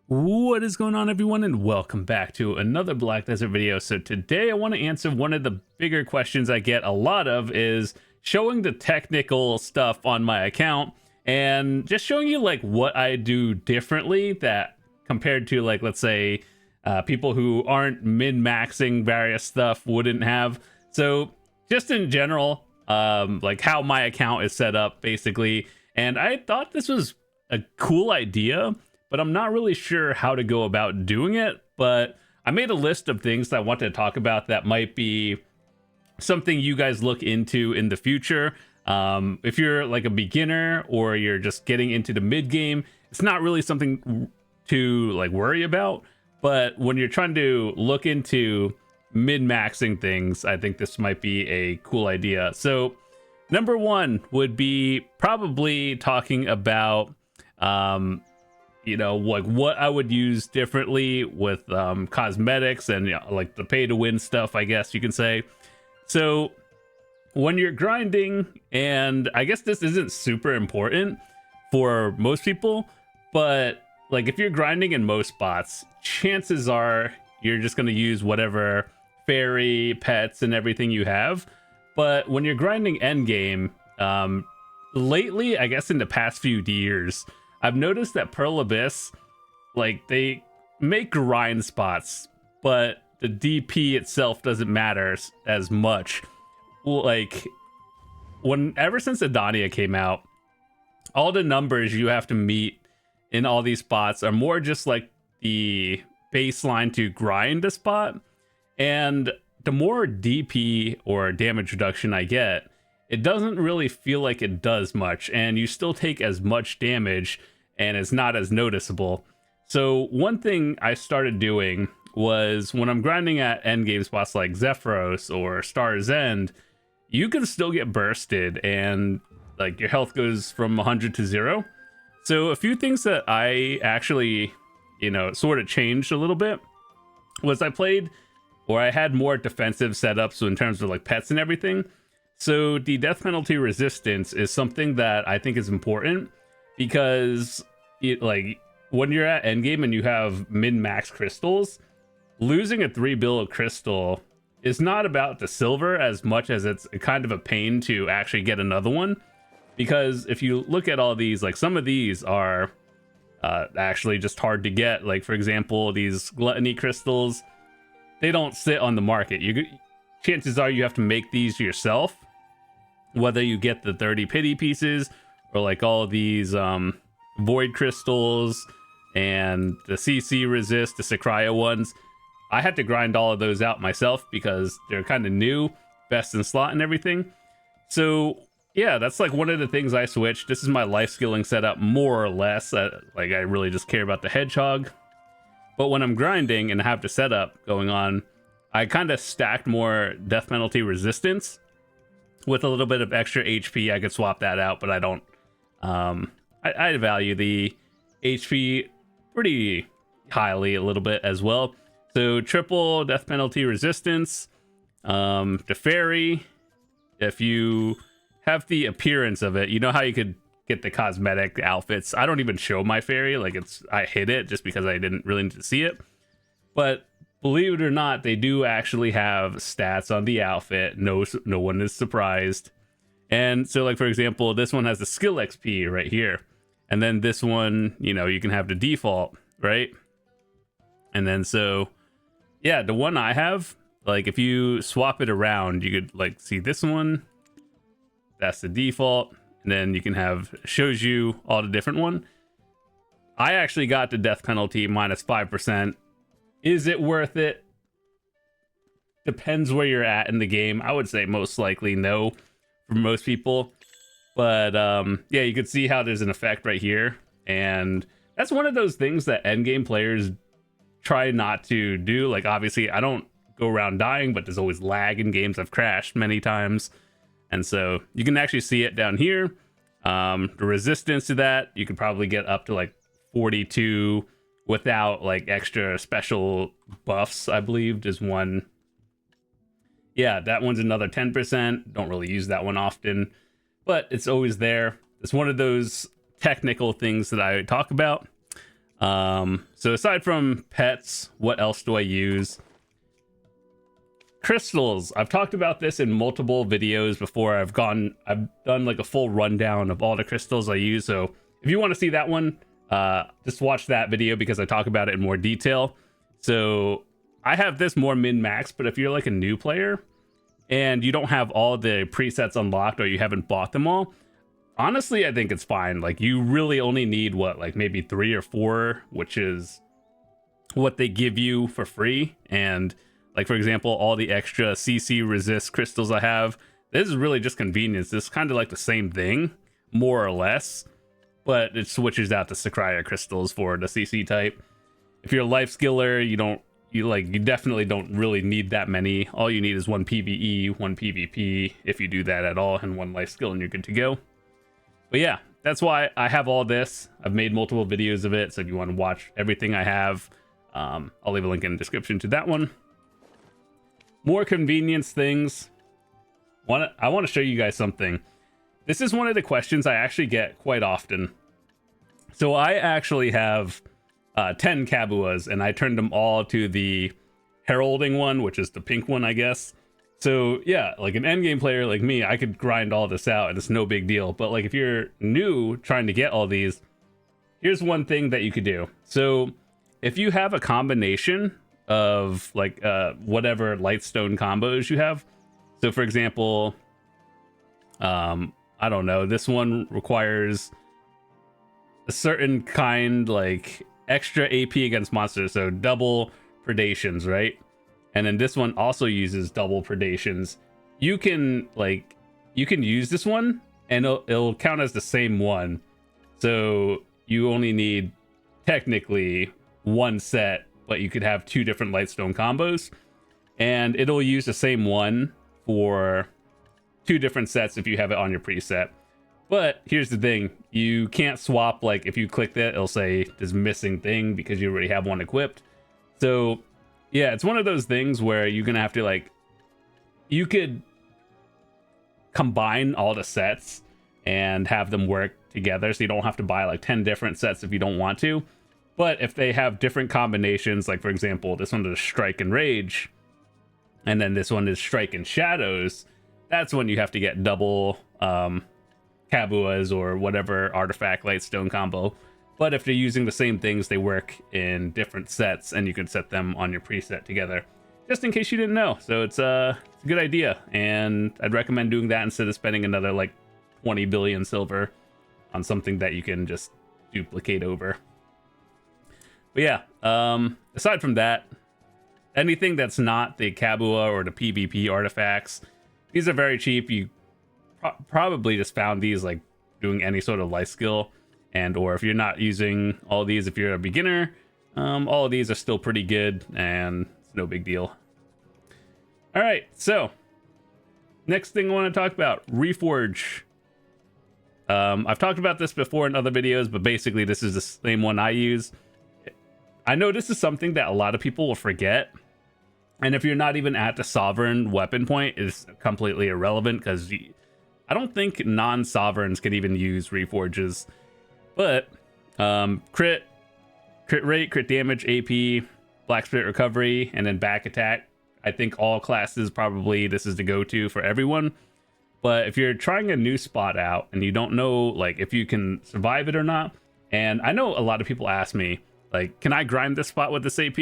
What is going on, everyone, and welcome back to another Black Desert video. So today I want to answer one of the bigger questions I get a lot of, is showing the technical stuff on my account and just showing you like what I do differently that compared to, like, let's say people who aren't min-maxing various stuff wouldn't have. So just in general, like how my account is set up basically. And I thought this was a cool idea, but I'm not really sure how to go about doing it. But I made a list of things that I want to talk about that might be something you guys look into in the future. If you're like a beginner or you're just getting into the mid game, it's not really something to like worry about. But when you're trying to look into min-maxing things, I think this might be a cool idea. So number one would be probably talking about like what I would use differently with cosmetics and like the pay to win stuff, I guess you can say. So when you're grinding, and I guess this isn't super important for most people, but like if you're grinding in most spots, chances are you're just going to use whatever fairy pets and everything you have. But when you're grinding end game, lately, I guess in the past few years, I've noticed that Pearl Abyss, like, they make grind spots, but the DP itself doesn't matter as much. Like, ever since Adania came out, all the numbers you have to meet in all these spots are more just like the baseline to grind a spot. And the more DP or damage reduction I get, it doesn't really feel like it does much, and you still take as much damage and it's not as noticeable. So one thing I started doing was when I'm grinding at endgame spots like Zephyros or Star's End, you can still get bursted and like your health goes from 100 to 0. So a few things that I actually, sort of changed a little bit was I had more defensive setups, so in terms of like pets and everything. So the death penalty resistance is something that I think is important, because when you're at endgame and you have min-max crystals, losing a 3 bill crystal is not about the silver as much as it's kind of a pain to actually get another one. Because if you look at all these, like some of these are actually just hard to get. Like, for example, these gluttony crystals, they don't sit on the market. Chances are you have to make these yourself, whether you get the 30 pity pieces or like all of these void crystals and the CC resist, the Sakraya ones. I had to grind all of those out myself because they're kind of new, best in slot and everything. So yeah, that's like one of the things I switched. This is my life skilling setup, more or less. Like, I really just care about the hedgehog. But when I'm grinding and have the setup going on, I kind of stacked more death penalty resistance with a little bit of extra HP. I could swap that out, but I don't. I value the HP pretty highly a little bit as well. So triple death penalty resistance. The fairy, if you have the appearance of it, you know how you could get the cosmetic outfits. I don't even show my fairy, like I hid it just because I didn't really need to see it. But believe it or not, they do actually have stats on the outfit. No one is surprised. And so, like, for example, this one has the skill XP right here. And then this one, you can have the default, right? And then so, yeah, the one I have, like, if you swap it around, you could, like, see this one. That's the default. And then you can have, shows you all the different one. I actually got the death penalty minus 5%. Is it worth it? Depends where you're at in the game. I would say most likely no for most people. But yeah, you could see how there's an effect right here. And that's one of those things that endgame players try not to do. Like, obviously, I don't go around dying, but there's always lag in games. I've crashed many times. And so you can actually see it down here. The resistance to that, you could probably get up to like 42 without like extra special buffs, I believe. There's one. Yeah, that one's another 10%. Don't really use that one often, but it's always there. It's one of those technical things that I talk about. So aside from pets, what else do I use? Crystals. I've talked about this in multiple videos before. I've done like a full rundown of all the crystals I use. So if you want to see that one, just watch that video because I talk about it in more detail. So I have this more min-max, but if you're like a new player and you don't have all the presets unlocked or you haven't bought them all, honestly, I think it's fine. Like, you really only need what, like maybe 3 or 4, which is what they give you for free. And like, for example, all the extra CC resist crystals I have, this is really just convenience. This is kind of like the same thing, more or less, but it switches out the Sakraya crystals for the CC type. If you're a life skiller, you definitely don't really need that many. All you need is 1 PvE, 1 PvP, if you do that at all, and 1 life skill, and you're good to go. But yeah, that's why I have all this. I've made multiple videos of it, so if you want to watch everything I have, I'll leave a link in the description to that one. More convenience things. I want to show you guys something. This is one of the questions I actually get quite often. So I actually have 10 Kabuas, and I turned them all to the heralding one, which is the pink one, I guess. So yeah, like an endgame player like me, I could grind all this out and it's no big deal. But like if you're new trying to get all these, here's one thing that you could do. So if you have a combination of like whatever lightstone combos you have, so for example, I don't know, this one requires a certain kind, like extra AP against monsters, so double predations, right? And then this one also uses double predations. You can use this one and it'll count as the same one. So you only need technically 1 set, but you could have 2 different lightstone combos, and it'll use the same one for 2 different sets if you have it on your preset. But here's the thing, you can't swap. Like if you click that, it'll say this missing thing because you already have one equipped. So yeah, it's one of those things where you're gonna have to, like, you could combine all the sets and have them work together, so you don't have to buy like 10 different sets if you don't want to. But if they have different combinations, like for example, this one is Strike and Rage, and then this one is Strike and Shadows, that's when you have to get double Kabuas or whatever artifact lightstone combo. But if they're using the same things, they work in different sets, and you can set them on your preset together, just in case you didn't know. So it's a good idea, and I'd recommend doing that instead of spending another like 20 billion silver on something that you can just duplicate over. But yeah, aside from that, anything that's not the Kabua or the PvP artifacts, these are very cheap. You probably just found these like doing any sort of life skill. And or if you're not using all these, if you're a beginner, all of these are still pretty good, and it's no big deal. All right, so next thing I want to talk about, Reforge. I've talked about this before in other videos, but basically this is the same one I use. I know this is something that a lot of people will forget, and if you're not even at the sovereign weapon point, it's completely irrelevant because I don't think non-sovereigns can even use Reforges. But crit rate, crit damage, AP, Black Spirit recovery, and then back attack. I think all classes probably this is the go-to for everyone. But if you're trying a new spot out and you don't know like if you can survive it or not, and I know a lot of people ask me like, can I grind this spot with this AP?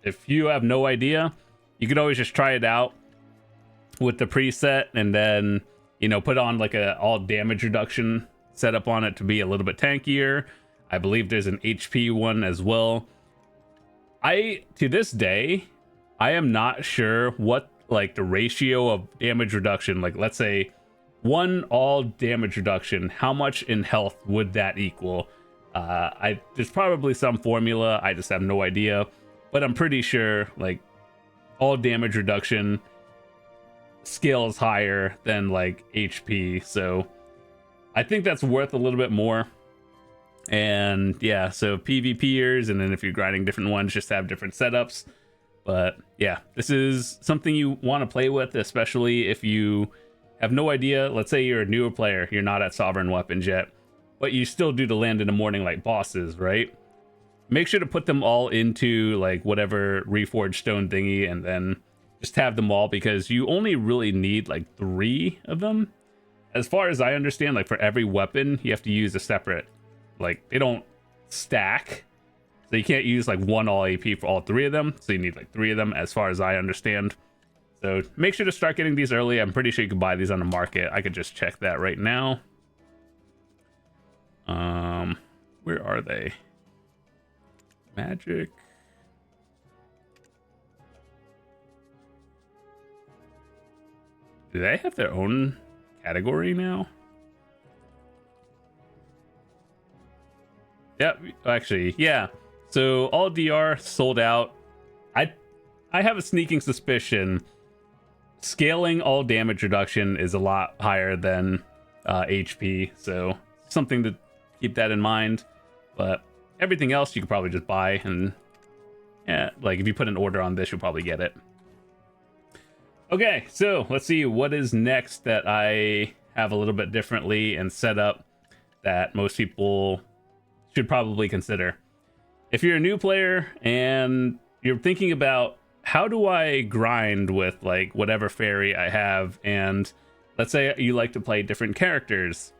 If you have no idea, you could always just try it out with the preset, and then put on like a all damage reduction setup on it to be a little bit tankier. I believe there's an HP one as well. To this day, I am not sure what like the ratio of damage reduction, like let's say 1 all damage reduction, how much in health would that equal? There's probably some formula, I just have no idea, but I'm pretty sure like all damage reduction scales higher than like HP, so I think that's worth a little bit more. And yeah, so PvPers, and then if you're grinding different ones, just have different setups. But yeah, this is something you want to play with, especially if you have no idea. Let's say you're a newer player, you're not at sovereign weapons yet, but you still do the land in the morning like bosses, right? make sure to put them all into like whatever Reforge stone thingy, and then just have them all, because you only really need like 3 of them. As far as I understand, like for every weapon, you have to use a separate, like they don't stack. So you can't use like 1 all AP for all 3 of them. So you need like 3 of them as far as I understand. So make sure to start getting these early. I'm pretty sure you can buy these on the market. I could just check that right now. Where are they? Magic. Do they have their own category now? Yep, actually, yeah. So all DR sold out. I have a sneaking suspicion scaling all damage reduction is a lot higher than HP, so something to keep that in mind. But everything else you could probably just buy, and yeah, like if you put an order on this, you'll probably get it. Okay, so let's see what is next that I have a little bit differently and set up that most people should probably consider. If you're a new player and you're thinking about how do I grind with like whatever fairy I have, and let's say you like to play different characters,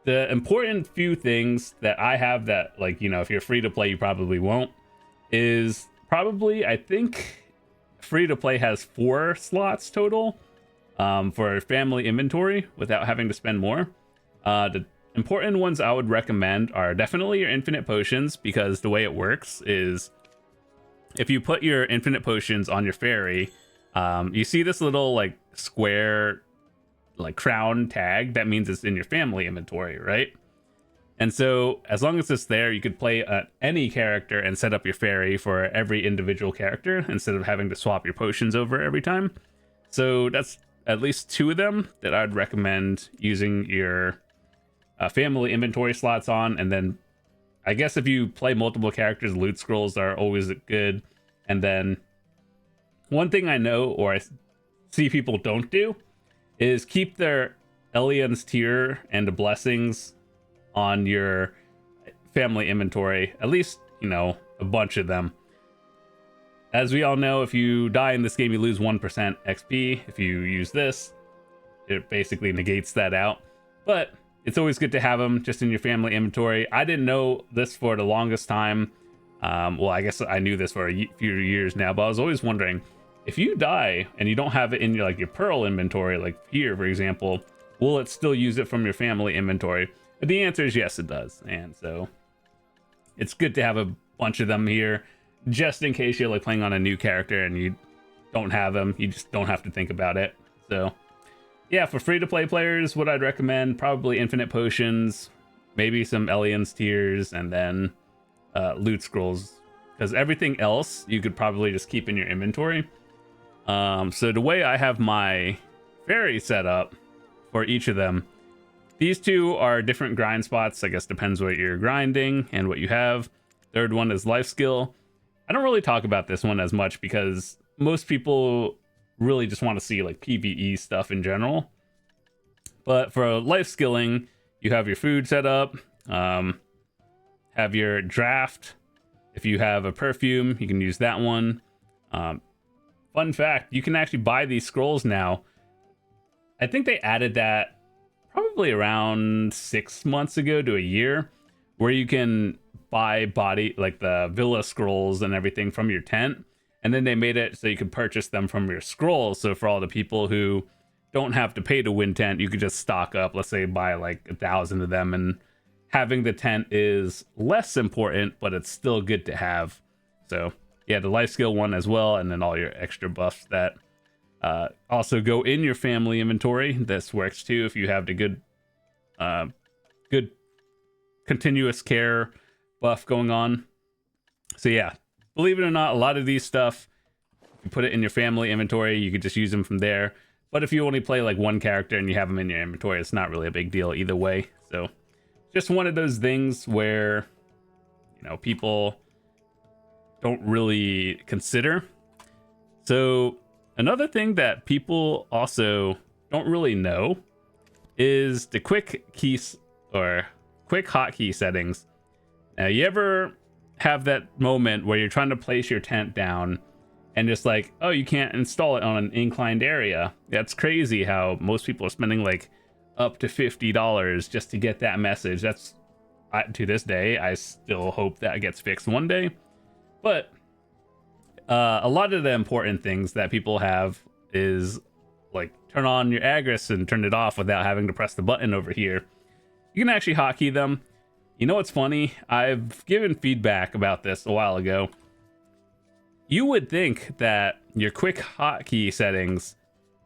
the important few things that I have that, like, you know, if you're free to play you probably won't, is probably, I think free to play has 4 slots total for family inventory without having to spend more. The important ones I would recommend are definitely your infinite potions, because the way it works is if you put your infinite potions on your fairy, you see this little like square like crown tag that means it's in your family inventory, right? And so as long as it's there, you could play any character and set up your fairy for every individual character instead of having to swap your potions over every time. So that's at least 2 of them that I'd recommend using your family inventory slots on. And then I guess if you play multiple characters, loot scrolls are always good. And then one thing I know, or I see people don't do, is keep their Elian's tier and the blessings on your family inventory, at least, you know, a bunch of them. As we all know, if you die in this game, you lose 1% XP. If you use this, it basically negates that out. But it's always good to have them just in your family inventory. I didn't know this for the longest time. Well, I guess I knew this for a few years now, but I was always wondering, if you die and you don't have it in your, like your pearl inventory, like here, for example, will it still use it from your family inventory? But the answer is yes, it does. And so it's good to have a bunch of them here, just in case you're like playing on a new character and you don't have them. You just don't have to think about it. So yeah, for free-to-play players, what I'd recommend, probably infinite potions, maybe some Elian's tiers, and then loot scrolls, because everything else you could probably just keep in your inventory. So the way I have my fairy set up for each of them, these 2 are different grind spots. I guess depends what you're grinding and what you have. Third one is life skill. I don't really talk about this one as much because most people really just want to see like PvE stuff in general. But for life skilling, you have your food set up, have your draft. If you have a perfume, you can use that one. Fun fact, you can actually buy these scrolls now. I think they added that probably around 6 months ago to a year, where you can buy body, like the villa scrolls and everything from your tent. And then they made it so you could purchase them from your scrolls. So for all the people who don't have to pay to win tent, you could just stock up, let's say buy like 1,000 of them, and having the tent is less important, but it's still good to have. So yeah, the life skill one as well, and then all your extra buffs that also go in your family inventory. This works too if you have the good continuous care buff going on. So yeah, believe it or not, a lot of these stuff, if you put it in your family inventory, you could just use them from there. But if you only play like one character and you have them in your inventory, it's not really a big deal either way. So just one of those things where, you know, people don't really consider. So another thing that people also don't really know is the quick keys or quick hotkey settings. Now, you ever have that moment where you're trying to place your tent down and just like, oh, you can't install it on an inclined area. That's crazy how most people are spending like up to $50 just to get that message. That's to this day, I still hope that gets fixed one day. But a lot of the important things that people have is like turn on your Agris and turn it off without having to press the button over here. You can actually hotkey them. You know what's funny? I've given feedback about this a while ago. You would think that your quick hotkey settings,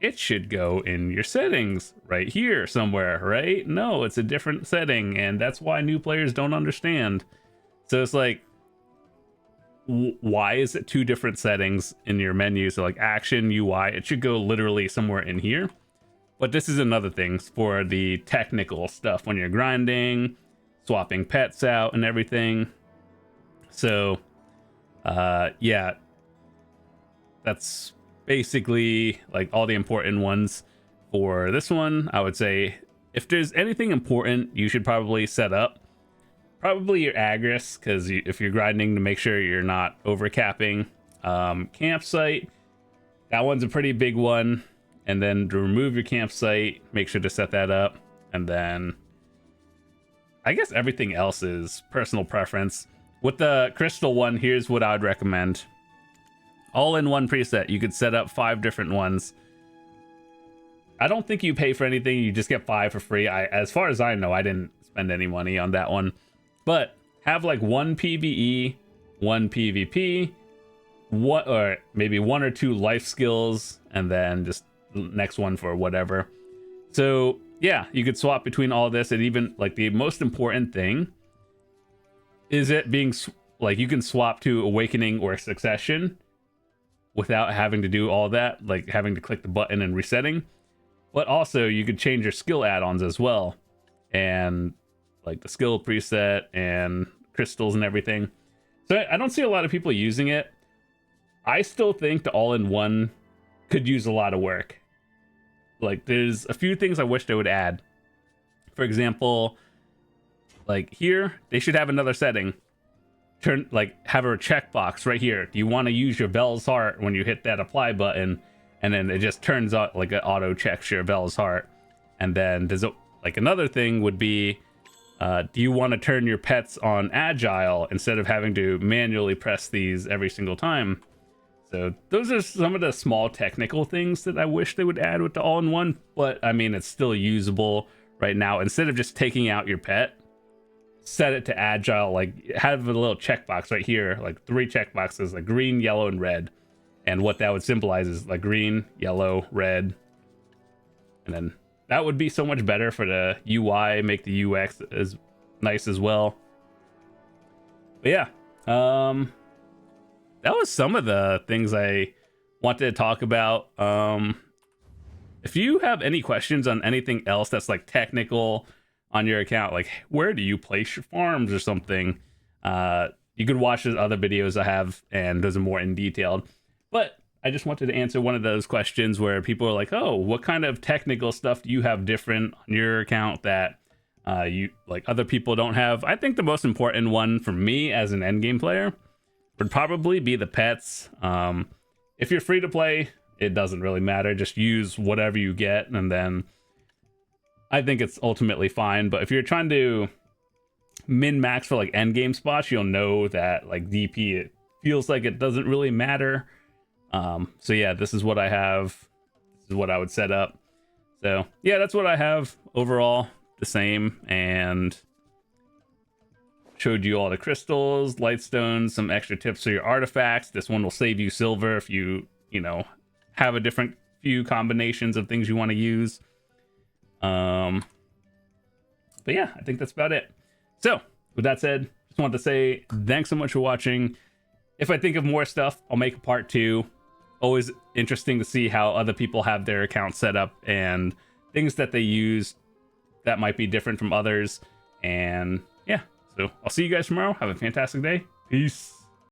it should go in your settings right here somewhere, right? No, it's a different setting, and that's why new players don't understand. So it's like, why is it two different settings in your menu? So like action, UI, it should go literally somewhere in here. But this is another thing for the technical stuff when you're grinding, swapping pets out and everything. So yeah, that's basically like all the important ones for this one. I would say if there's anything important you should probably set up, probably your Agris, because if you're grinding, to make sure you're not overcapping. Campsite, that one's a pretty big one. And then to remove your campsite, make sure to set that up. And then I guess everything else is personal preference. With the crystal one, here's what I would recommend. All in one preset, you could set up 5 different ones. I don't think you pay for anything, you just get 5 for free. As far as I know, I didn't spend any money on that one. But have like 1 PvE, 1 PvP, or maybe 1 or 2 life skills, and then just next one for whatever. So yeah, you could swap between all this, and even like the most important thing is it being like you can swap to Awakening or Succession without having to do all that, like having to click the button and resetting. But also you could change your skill add-ons as well, and like the skill preset and crystals and everything. So I don't see a lot of people using it. I still think the all-in-one could use a lot of work. Like there's a few things I wish they would add. For example, like here, they should have another setting. Have a checkbox right here. Do you want to use your Vel's Heart when you hit that apply button? And then it just turns out like it auto checks your Vel's Heart. And then there's like another thing would be, do you want to turn your pets on agile instead of having to manually press these every single time? So those are some of the small technical things that I wish they would add with the all-in-one, but I mean, it's still usable right now. Instead of just taking out your pet, set it to agile, like have a little checkbox right here, like 3 checkboxes, like green, yellow, and red. And what that would symbolize is like green, yellow, red. And then that would be so much better for the UI, make the UX as nice as well. But yeah, that was some of the things I wanted to talk about. If you have any questions on anything else that's like technical on your account, like where do you place your farms or something, you could watch the other videos I have, and those are more in detailed. But I just wanted to answer one of those questions where people are like, oh, what kind of technical stuff do you have different on your account that you like other people don't have? I think the most important one for me as an endgame player would probably be the pets. If you're free to play, it doesn't really matter. Just use whatever you get, and then I think it's ultimately fine. But if you're trying to min-max for like endgame spots, you'll know that like DP, it feels like it doesn't really matter. So yeah, this is what I have. This is what I would set up. So yeah, that's what I have overall, the same, and showed you all the crystals, lightstones, some extra tips for your artifacts. This one will save you silver if you have a different few combinations of things you want to use. But yeah, I think that's about it. So with that said, just wanted to say thanks so much for watching. If I think of more stuff, I'll make a part 2. Always interesting to see how other people have their accounts set up and things that they use that might be different from others. And yeah, so I'll see you guys tomorrow. Have a fantastic day. Peace.